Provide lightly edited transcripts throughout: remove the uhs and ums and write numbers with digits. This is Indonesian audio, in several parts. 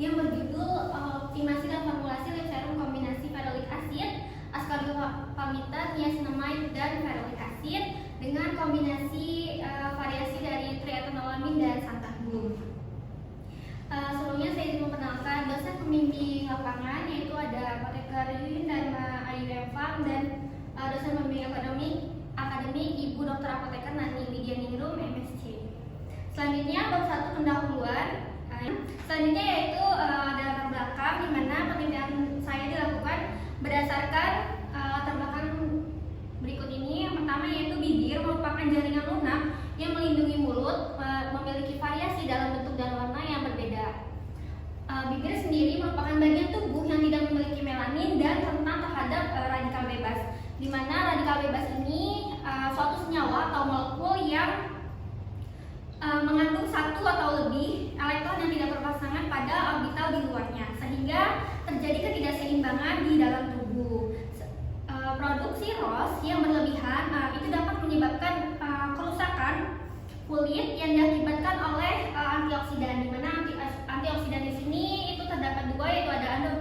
yang berjudul optimasi dan formulasi lip serum kombinasi ferulic acid, ascorbyl-palmitat, niacinamide, dan ferulic acid dengan kombinasi variasi dari triethanolamin dan santalum. Sebelumnya saya ingin memperkenalkan dosen pembimbing lapangan, yaitu ada Apoteker Yuyun Dharma Ayuremfam dan dosen pembimbing akademik Ibu Dr. Apoteker Nani Widianingrum MSc. Selanjutnya bab 1 pendahuluan. Selanjutnya yaitu ada latar belakang, di mana penelitian saya dilakukan berdasarkan latar belakang berikut ini. Yang pertama yaitu bibir merupakan jaringan lunak yang melindungi mulut, memiliki variasi dalam bentuk dan warna yang berbeda. Bibir sendiri merupakan bagian tubuh yang tidak memiliki melanin dan rentan terhadap radikal bebas, di mana radikal bebas ini suatu senyawa atau molekul yang mengandung satu atau lebih elektron yang tidak berpasangan pada orbital di luarnya, sehingga terjadi ketidakseimbangan di dalam tubuh. Produksi ROS yang berlebihan itu dapat menyebabkan kerusakan kulit yang diakibatkan oleh antioksidan, di mana antioksidan di sini itu terdapat dua, yaitu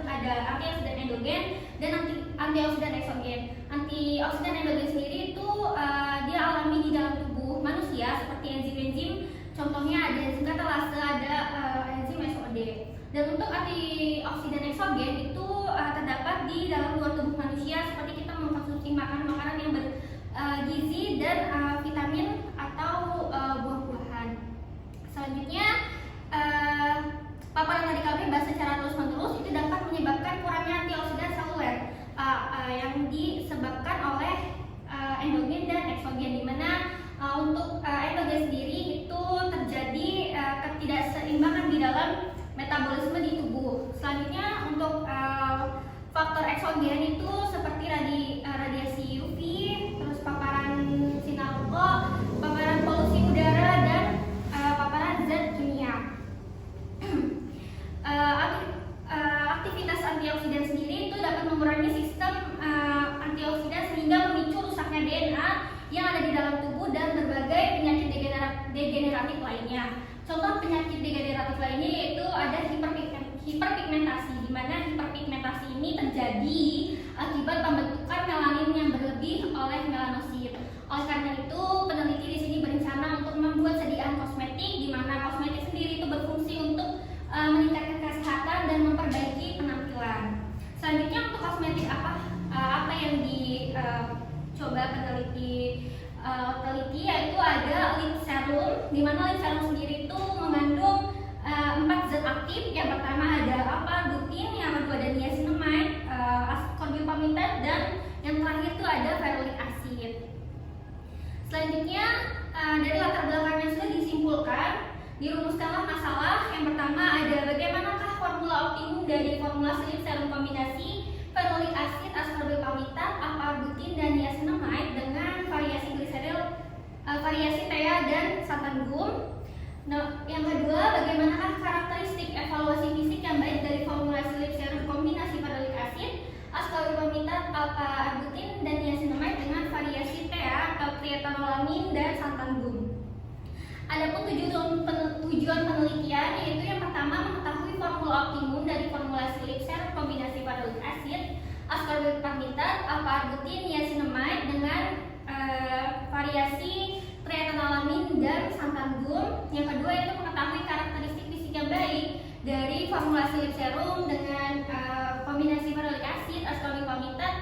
ada antioksidan endogen dan antioksidan eksogen. Antioksidan endogen sendiri itu dia alami di dalam tubuh manusia seperti enzim-enzim, contohnya ada enzim katalase, ada enzim SOD. Dan untuk antioksidan eksogen itu terdapat di dalam luar tubuh manusia, seperti kita mengkonsumsi makanan yang bergizi dan vitamin atau buah-buahan. Selanjutnya paparan radikal bebas secara terus-menerus itu dapat menyebabkan kurangnya antioksidan seluler yang disebabkan oleh endogen dan eksogen, di mana untuk endogen sendiri itu terjadi ketidakseimbangan di dalam metabolisme di tubuh. Selanjutnya untuk faktor eksogen itu seperti radiasi UV, terus paparan sinar UV, paparan polusi udara, dan paparan zat kimia. Aktivitas antioksidan sendiri itu dapat mengurangi sistem antioksidan sehingga memicu rusaknya DNA yang ada di dalam tubuh dan berbagai penyakit degeneratif lainnya. Contoh penyakit degeneratif lainnya yaitu ada hiperpigmentasi, di mana hiperpigmentasi ini terjadi akibat pembentukan melanin yang berlebih oleh melanosit. Oleh karena itu, peneliti di sini berencana untuk membuat sediaan kosmetik, di mana kosmetik sendiri itu berfungsi untuk meningkatkan kesehatan dan memperbaiki penampilan. Selanjutnya untuk kosmetik apa yang dicoba peneliti yaitu ada lip serum, di mana lip serum sendiri itu mengandung 4 zat aktif. Yang pertama ada alpha-butin, yang kedua ada niacinamide, ascorbyl-palmitat, dan yang terakhir itu ada ferulic acid. Selanjutnya dari latar belakang yang sudah disimpulkan, dirumuskanlah masalah. Yang pertama ada bagaimanakah formula optimum dari formulasi lip serum kombinasi ferulic acid, ascorbyl-palmitat, alpha-butin, dan niacinamide dengan variasi gliseril, variasi TEA, dan santalum. Nah, yang kedua, bagaimanakah karakteristik evaluasi fisik yang baik dari formulasi lip serum kombinasi ferulic acid, ascorbyl-palmitat, alpha-butin, dan niacinamide dengan variasi TEA, triethanolamin, dan santalum. Adapun tujuan penelitian yaitu yang pertama mengetahui formula optimum dari formulasi lip serum kombinasi ferulic acid, ascorbyl-palmitat, alpha-butin, niacinamide dengan variasi triethanolamin dan santalum. Yang kedua itu mengetahui karakteristik fisik yang baik dari formulasi lip serum dengan kombinasi ferulic acid, ascorbyl-palmitat,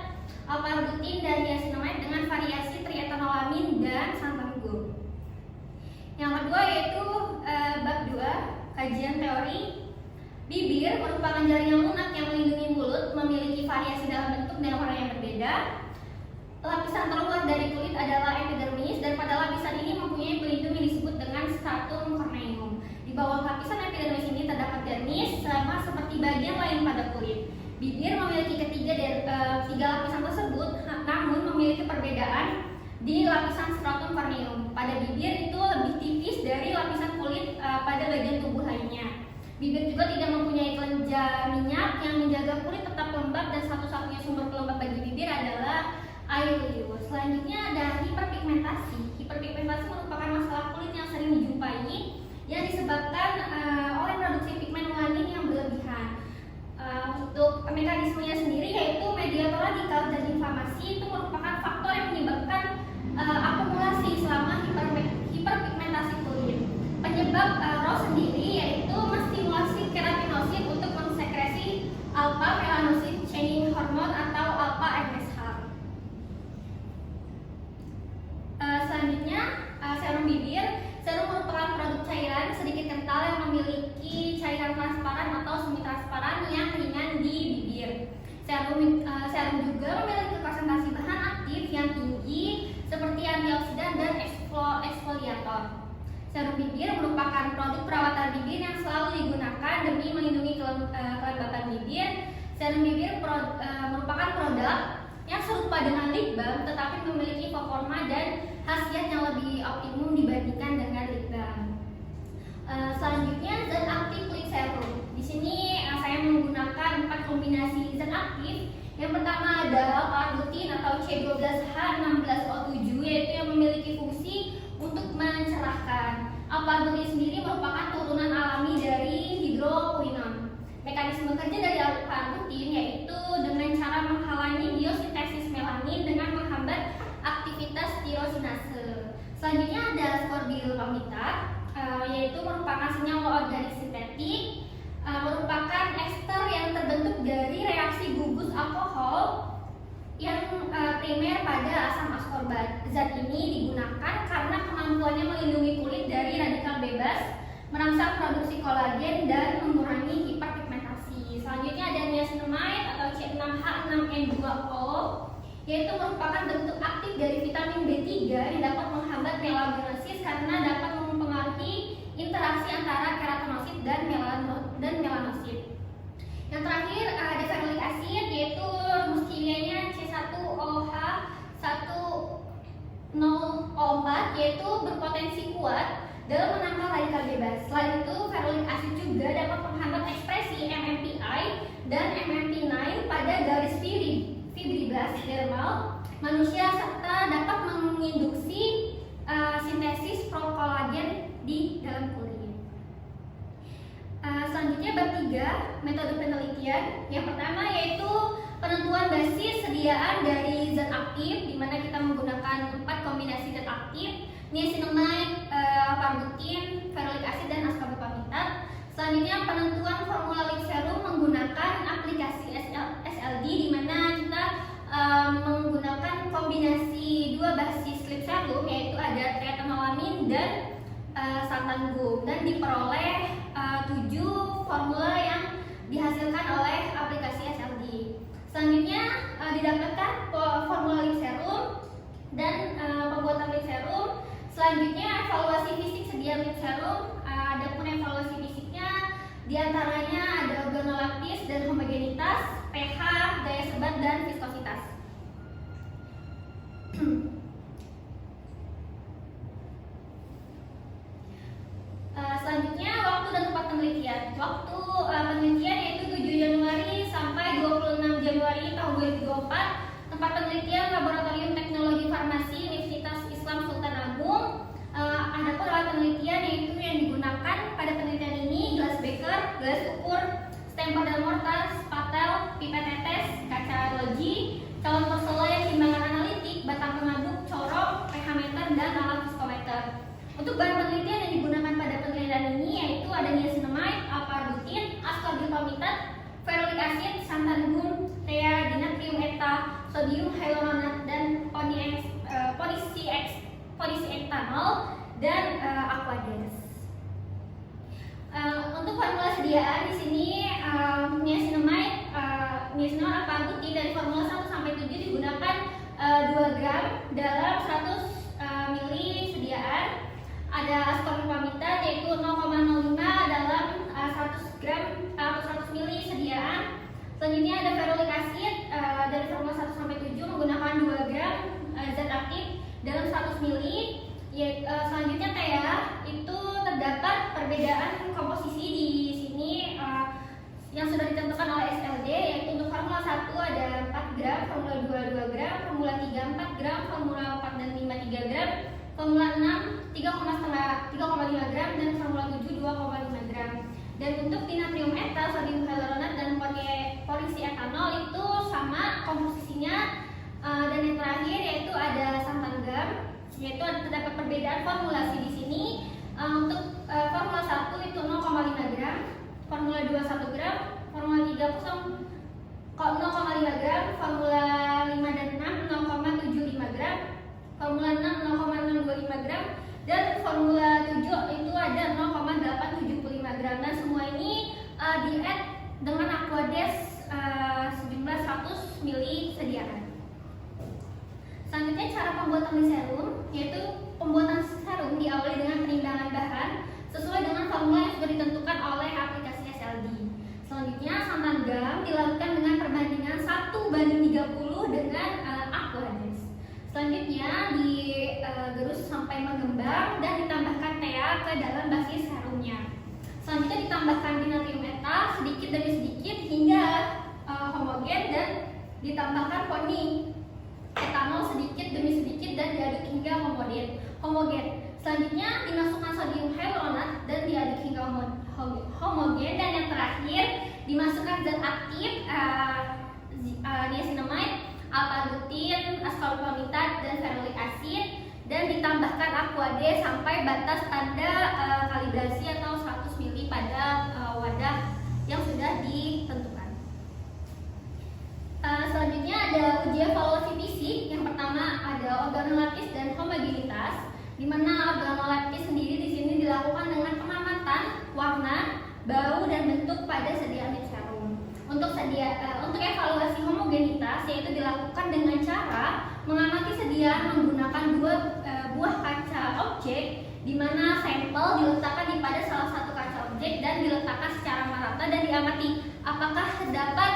alpha-butin, dan niacinamide dengan variasi triethanolamin dan santalum. Yang kedua yaitu bab 2, kajian teori. Bibir merupakan jaringan lunak yang melindungi mulut, memiliki variasi dalam bentuk dan warna yang berbeda. Lapisan terluar dari kulit adalah epidermis, dan pada lapisan ini mempunyai pelindung yang disebut dengan stratum corneum. Di bawah lapisan epidermis ini terdapat dermis, sama seperti bagian lain pada kulit. Bibir memiliki tiga lapisan tersebut, namun memiliki perbedaan di lapisan stratum corneum. Pada bibir itu lebih tipis dari lapisan kulit pada bagian tubuh lainnya. Bibir juga tidak mempunyai kelenjar minyak yang menjaga kulit tetap lembab, dan satu-satunya sumber pelembab bagi bibir adalah air liur. Selanjutnya ada hiperpigmentasi. Hiperpigmentasi merupakan masalah kulit yang sering dijumpai yang disebabkan oleh produksi pigmen melanin yang berlebihan. Untuk mekanismenya sendiri yaitu mediator radikal dan inflamasi itu merupakan faktor yang menyebabkan akumulasi selama hiperpigmentasi kulit. Penyebab ROS sendiri yaitu menstimulasi keratinosit untuk mensekresi alpha melanocyte changing hormone atau alpha MSH. Selanjutnya serum bibir. Serum merupakan produk cairan sedikit kental yang memiliki cairan transparan atau semi transparan yang ringan di bibir. Serum juga memiliki konsentrasi bahan aktif yang tinggi seperti antioksidan dan eksfoliator. Serum bibir merupakan produk perawatan bibir yang selalu digunakan demi melindungi kelembapan bibir. Serum bibir merupakan produk yang serupa dengan lip balm tetapi memiliki performa dan khasiat yang lebih optimum dibandingkan dengan lip balm. Selanjutnya zat aktif lip serum. Di sini saya menggunakan 4 kombinasi zat aktif. Yang pertama ada alpha-arbutin atau C12H16O7 yaitu yang memiliki fungsi untuk mencerahkan. Alpha-arbutin sendiri merupakan turunan alami dari hidroquinon. Mekanisme kerja dari alpha-arbutin yaitu dengan cara menghalangi biosintesis melanin dengan menghambat aktivitas tirosinase. Selanjutnya ada ascorbyl palmitat yaitu merupakan senyawa organik sintetik, merupakan ester yang terbentuk dari reaksi gugus alkohol yang primer pada asam askorbat. Zat ini digunakan karena kemampuannya melindungi kulit dari radikal bebas, merangsang produksi kolagen dan mengurangi hiperpigmentasi. Selanjutnya ada niacinamide atau C6H6N2O yaitu merupakan bentuk aktif dari vitamin B3 yang dapat menghambat melanosis karena dapat mempengaruhi interaksi antara keratinosit dan melanosit. Yang terakhir ada ferulic acid yaitu rumus kimianya C1OH10O4 yaitu berpotensi kuat dalam menangkal radikal bebas. Selain itu, ferulic acid juga dapat menghambat ekspresi MMPI dan MMP9 pada garis fibrillas dermal manusia serta dapat menginduksi sintesis prokolagen di dalam kulit. Selanjutnya bab 3, metode penelitian. Yang pertama yaitu penentuan basis sediaan dari zat aktif di mana kita menggunakan 4 kombinasi zat aktif, niacinamide, alpha-arbutin, ferulic acid dan ascorbyl palmitat. Selanjutnya penentuan formula lip serum menggunakan aplikasi SLD di mana kita menggunakan kombinasi 2 basis lip serum yaitu ada triethanolamine dan santan gum dan diperoleh 7 formula yang dihasilkan oleh aplikasi SLD. Selanjutnya didapatkan formula lip serum dan pembuatan lip serum. Selanjutnya evaluasi fisik sedia lip serum. Adapun evaluasi fisiknya diantaranya ada organolaktis dan homogenitas, pH, daya sebat dan viskositas. Selanjutnya waktu dan tempat penelitian. Waktu penelitian yaitu 7 Januari sampai 26 Januari tahun 2024. Tempat penelitian Laboratorium Teknologi Farmasi Universitas Islam Sultan Agung. Adapun alat penelitian yaitu yang digunakan pada penelitian ini gelas beker, gelas ukur, stemper dan mortar, spatel, pipet tetes, kaca logi, calon porcelain, timbangan analitik, batang pengaduk, corong, pH meter dan alat viskometer. Untuk bahan penelitian yang digunakan pada penelitian ini yaitu ada niacinamide, alpha-arbutin, ascorbyl palmitat, ferulic acid, santan gum, thea, dinatrium eta, sodium hyaluronat dan polisiektanol dan aquades. Untuk formula sediaan di sini niacinamide alpha-arbutin dari formula 1 sampai 7 digunakan 2 gram dalam 100 ml sediaan. Ada ascorbyl palmitat yaitu 0,05 dalam 100 gram atau 100 ml sediaan. Selanjutnya ada ferulic acid dari formula 1 sampai 7 menggunakan 2 gram zat aktif dalam 100 ml. Selanjutnya thea itu terdapat perbedaan komposisi di sini yang sudah ditentukan oleh SLD yaitu untuk formula 1 ada 4 gram, formula 2 2 gram, formula 3 4 gram, formula 4 dan 5 3 gram, formula 6 3,5 gram dan formula 7 2,5 gram. Dan untuk dinatrium etal, sodium hyaluronat, dan polietanol itu sama komposisinya. Dan yang terakhir yaitu ada santan gam, yaitu terdapat perbedaan formulasi di sini. Untuk formula 1 itu 0,5 gram, formula 2 1 gram, formula 3 0,5 gram, formula 5 dan 6 0,75 gram, formula 6 0,625 gram, dan formula 7 itu ada 0,875 gram. Nah, semua ini di-add dengan Aquades sejumlah 100 ml sediaan. Selanjutnya cara pembuatan serum, yaitu pembuatan serum diawali dengan penimbangan bahan sesuai dengan formula yang sudah ditentukan oleh aplikasi SLD. Selanjutnya santan gam dilakukan dengan perbandingan 1:30 dengan Aquades. Selanjutnya digerus sampai mengembang dan ditambahkan TEA ke dalam basis serumnya. Selanjutnya ditambahkan dinatrium etal sedikit demi sedikit hingga homogen dan ditambahkan polietanol sedikit demi sedikit dan diaduk hingga homogen. Selanjutnya dimasukkan sodium hyaluronat dan diaduk hingga homogen, dan yang terakhir dimasukkan zat aktif niacinamide, alpha-glutin, ascorbyl-palmitat, dan ferulic acid, dan ditambahkan Aquades sampai batas tanda kalibrasi atau 100 ml pada wadah yang sudah ditentukan. Selanjutnya ada uji evaluasi fisik. Yang pertama ada organoleptis dan homogenitas, di mana organoleptis sendiri di sini dilakukan dengan pengamatan warna, bau, dan bentuk pada sediaan lip serum. Untuk evaluasi homogenitas yaitu dilakukan dengan cara mengamati sediaan menggunakan dua buah kaca objek, di mana sampel diletakkan di pada salah satu kaca objek dan diletakkan secara merata dan diamati apakah terdapat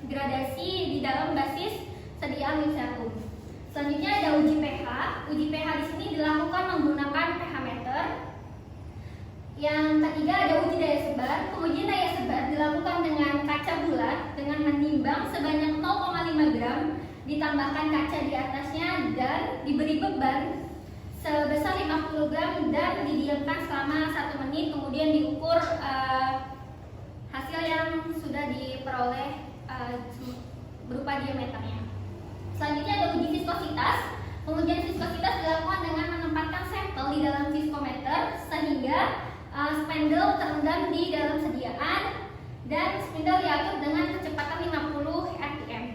gradasi di dalam basis sediaan lip serum. Selanjutnya ada uji pH. Uji pH di sini dilakukan menggunakan pH meter. Yang ketiga ada uji daya sebar. Pengujian daya sebar dilakukan dengan kaca bulat dengan menimbang sebanyak 0,5 gram, ditambahkan kaca di atasnya dan diberi beban sebesar 50 gram dan didiamkan selama 1 menit. Kemudian diukur hasil yang sudah diperoleh berupa diameternya. Selanjutnya ada uji viskositas. Pengujian viskositas dilakukan dengan menempatkan sampel di dalam viskometer sehingga spandel terendam di dalam sediaan dan spandel diatur dengan kecepatan 50 rpm.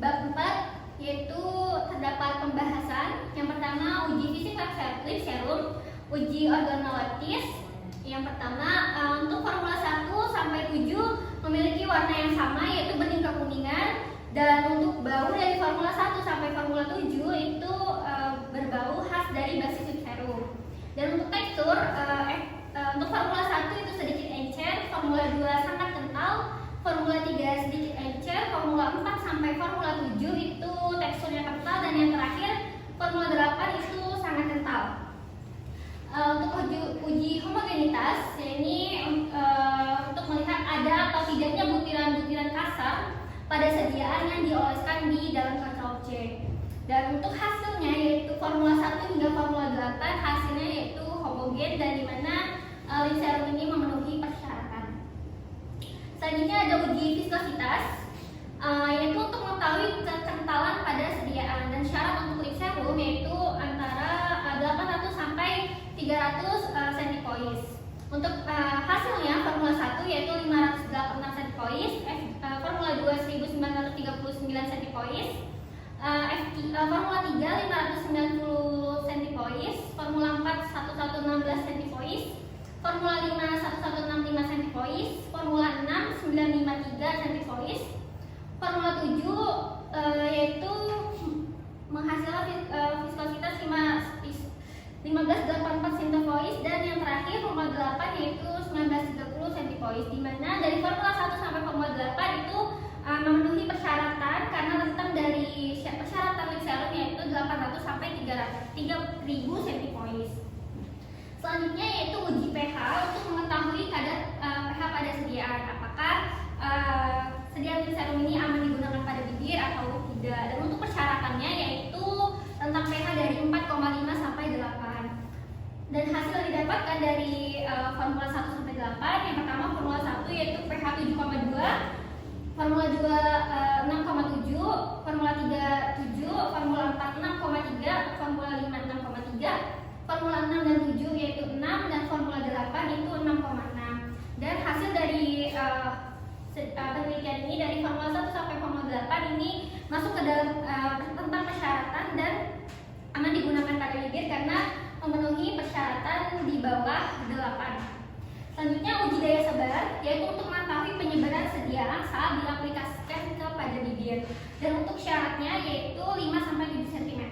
Bab 4 yaitu terdapat pembahasan. Yang pertama uji fisik lip serum, uji organoleptis. Yang pertama untuk formula 1 sampai 7 memiliki warna yang sama yaitu bening kekuningan, dan untuk bau dari formula 1 sampai formula 7 itu berbau khas dari basis lip serum. Dan untuk tekstur untuk formula 1 itu sedikit encer, formula 2 sangat kental, formula 3 sedikit encer, formula 4 sampai formula 7 itu teksturnya kental, dan yang terakhir formula 8 itu sangat kental. Untuk uji homogenitas ini untuk melihat ada atau tidaknya butiran-butiran kasar pada sediaan yang dioleskan di dalam kaca objek. Dan untuk hasilnya yaitu formula 1 hingga formula 8 hasilnya yaitu homogen, dan dimana lip serum ini memenuhi persyaratan. Selanjutnya ada uji viskositas yaitu untuk mengetahui kekentalan pada sediaan, dan syarat untuk lip serum yaitu antara 800 sampai 300 centipoise. Untuk hasilnya formula 1 yaitu 586 centipoise, formula 2 1939 centipoise, formula 3 590 centipoise, formula 4 1116 centipoise, formula 5 1165 centipoise, formula 6 953 centipoise, formula 7 yaitu menghasilkan viskositas 1584 centipoise, dan yang terakhir formula 8 yaitu 1930 centipoise, di mana dari formula 1 sampai formula 8 itu memenuhi persyaratan karena rentang dari persyaratan lip serum yaitu 800 sampai 3000 centipoise. Selanjutnya yaitu uji pH untuk mengetahui kadar pH pada sediaan, apakah sediaan lip serum ini aman digunakan pada bibir atau tidak. Dan untuk persyaratannya yaitu rentang pH dari 4,5 sampai 8. Dan hasil yang didapatkan dari formula 1 sampai 8. Yang pertama formula 1 yaitu pH 7,2, formula 2 6,7, formula 3 7, formula 4 6,3, formula 5 6,3, formula 6 dan 7 yaitu 6, dan formula 8 itu 6,6. Dan hasil dari penelitian ini dari formula 1 sampai formula 8 ini masuk ke dalam tentang persyaratan dan aman digunakan pada bibit karena memenuhi persyaratan di bawah 8. Selanjutnya uji daya sebar, yaitu untuk mengetahui penyebaran sediaan saat diaplikasikan kepada bibit. Dan untuk syaratnya yaitu 5-7 cm.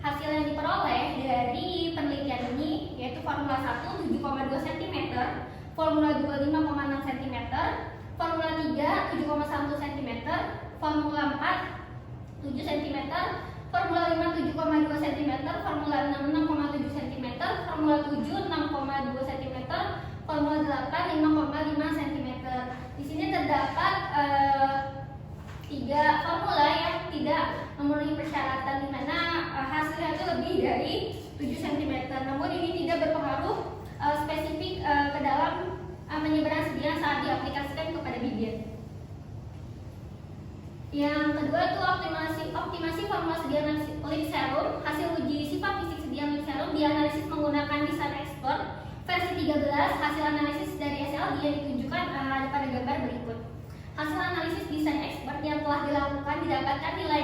Hasil yang diperoleh dari penelitian ini yaitu formula 1 7,2 cm, formula 2 5,6 cm, formula 3 7,1 cm, formula 4 7 cm, formula 5 7,2 cm, formula 6 6,7 cm, formula 7 6,2 cm, formula 8 5,5 cm. Di sini terdapat 3 formula yang tidak memenuhi persyaratan, di mana hasilnya itu lebih dari 7 cm. Namun ini tidak berpengaruh spesifik ke dalam penyebaran sediaan saat diaplikasikan kepada bibit. Yang kedua itu optimasi formula sediaan lip serum. Hasil uji sifat fisik sediaan lip serum dianalisis menggunakan desain ekspor versi 13. Hasil analisis dari SLD yang ditunjukkan pada gambar berikut. Hasil analisis desain ekspor yang telah dilakukan didapatkan nilai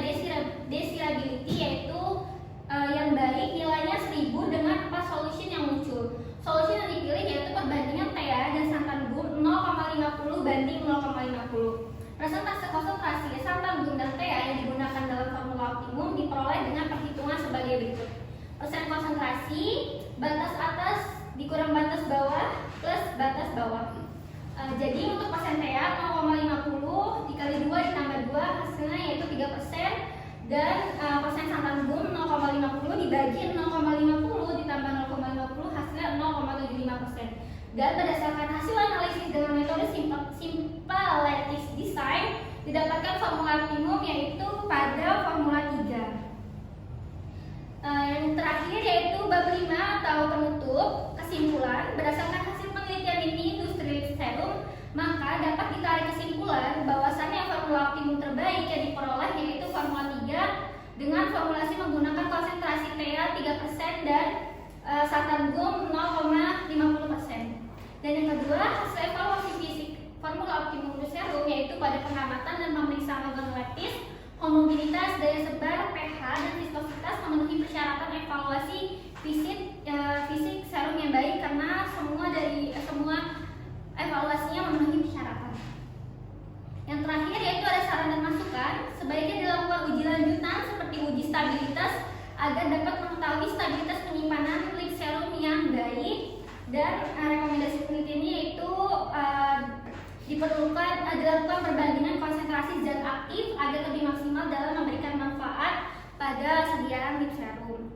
desirability yaitu yang baik nilainya 1000 dengan 4 solution yang muncul. Solution yang dipilih yaitu perbandingan TA dan santan gum 0,50 banding 0,50. Presentase konsentrasi santan gum dan TA yang digunakan dalam formula optimum diperoleh dengan perhitungan sebagai berikut. Persen konsentrasi, batas atas dikurang batas bawah plus batas bawah. Jadi untuk persen TA 0,50 dikali 2 ditambah 2 hasilnya yaitu 3%, dan persen santan gum 0,50 dibagi 0,50 ditambah 0,50 hasilnya 0,75%. Dan berdasarkan hasil analisis dengan metode simple lattice design didapatkan formula optimum yaitu pada formula 3. Yang terakhir yaitu bab 5 atau penutup. Kesimpulan, berdasarkan hasil penelitian ini industri lip serum, maka dapat ditarik kesimpulan bahwasannya formula optimum terbaik yang diperoleh yaitu formula 3 dengan formulasi menggunakan konsentrasi TA 3% dan santan gum 0,50%. Dan yang kedua, hasil evaluasi fisik formula optimum lip serum yaitu pada pengamatan dan pemeriksaan organ lattice, homogenitas, daya sebar, pH, dan viskositas memenuhi persyaratan evaluasi fisik serum yang baik karena semua evaluasinya memenuhi persyaratan. Yang terakhir yaitu ada saran dan masukan. Sebaiknya dilakukan uji lanjutan seperti uji stabilitas agar dapat mengetahui stabilitas penyimpanan lip serum yang baik. Dan rekomendasi penelitian ini yaitu dilakukan perbandingan konsentrasi zat aktif agar lebih maksimal dalam memberikan manfaat pada sediaan lip serum.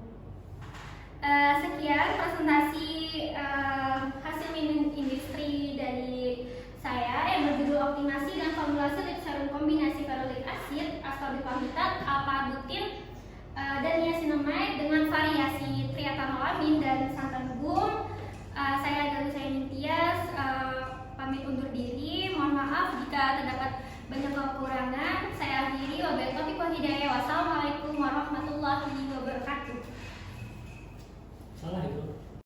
Sekian presentasi hasil minum industri dari saya yang berjudul optimasi dan formulasi lip serum kombinasi ferulic acid, ascorbic alpha-butin, dan niacinamide dengan variasi triethanolamin dan santan gum. Saya Galusa Nintias pamit undur diri. Mohon maaf jika terdapat banyak kekurangan.